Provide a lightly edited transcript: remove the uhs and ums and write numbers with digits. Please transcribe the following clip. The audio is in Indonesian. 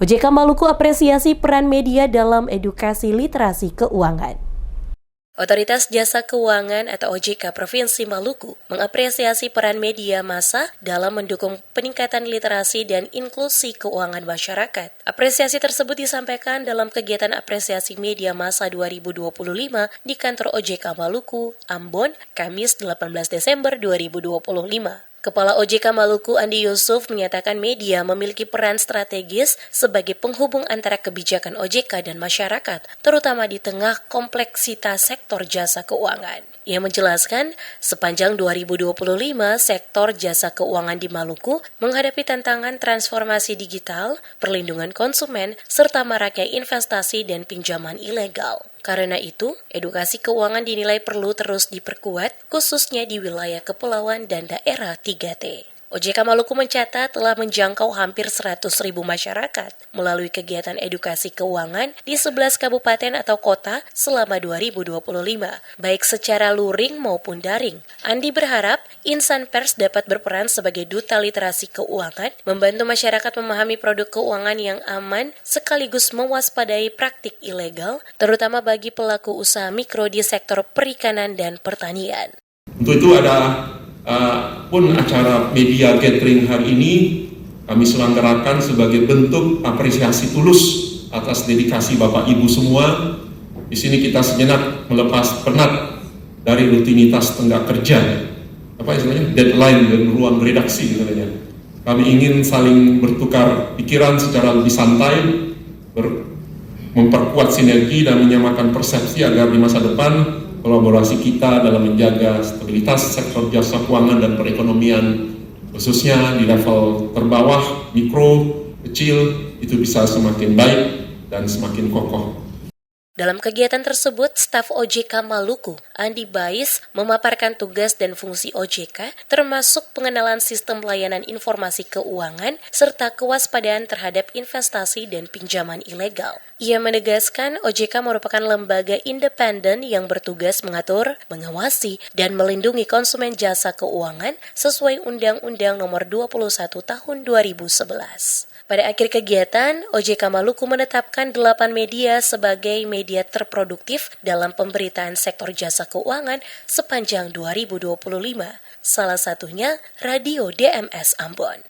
OJK Maluku apresiasi peran media dalam edukasi literasi keuangan. Otoritas Jasa Keuangan atau OJK Provinsi Maluku mengapresiasi peran media massa dalam mendukung peningkatan literasi dan inklusi keuangan masyarakat. Apresiasi tersebut disampaikan dalam kegiatan apresiasi media massa 2025 di kantor OJK Maluku, Ambon, Kamis 18 Desember 2025. Kepala OJK Maluku Andi Yusuf menyatakan media memiliki peran strategis sebagai penghubung antara kebijakan OJK dan masyarakat, terutama di tengah kompleksitas sektor jasa keuangan. Ia menjelaskan, sepanjang 2025, sektor jasa keuangan di Maluku menghadapi tantangan transformasi digital, perlindungan konsumen, serta maraknya investasi dan pinjaman ilegal. Karena itu, edukasi keuangan dinilai perlu terus diperkuat, khususnya di wilayah kepulauan dan daerah 3T. OJK Maluku mencatat telah menjangkau hampir 100.000 masyarakat melalui kegiatan edukasi keuangan di 11 kabupaten atau kota selama 2025, baik secara luring maupun daring. Andi berharap insan pers dapat berperan sebagai duta literasi keuangan, membantu masyarakat memahami produk keuangan yang aman sekaligus mewaspadai praktik ilegal, terutama bagi pelaku usaha mikro di sektor perikanan dan pertanian. Untuk itu pun acara media gathering hari ini kami selenggarakan sebagai bentuk apresiasi tulus atas dedikasi Bapak Ibu semua. Di sini kita sejenak melepas penat dari rutinitas tenaga kerja, deadline dan ruang redaksi misalnya. Kami ingin saling bertukar pikiran secara lebih santai, memperkuat sinergi dan menyamakan persepsi agar di masa depan kolaborasi kita dalam menjaga stabilitas sektor jasa keuangan dan perekonomian, khususnya di level terbawah, mikro, kecil, itu bisa semakin baik dan semakin kokoh. Dalam kegiatan tersebut, staf OJK Maluku, Andi Bais, memaparkan tugas dan fungsi OJK, termasuk pengenalan sistem pelayanan informasi keuangan, serta kewaspadaan terhadap investasi dan pinjaman ilegal. Ia menegaskan OJK merupakan lembaga independen yang bertugas mengatur, mengawasi, dan melindungi konsumen jasa keuangan sesuai Undang-Undang Nomor 21 Tahun 2011. Pada akhir kegiatan, OJK Maluku menetapkan 8 media sebagai media terproduktif dalam pemberitaan sektor jasa keuangan sepanjang 2025. Salah satunya Radio DMS Ambon.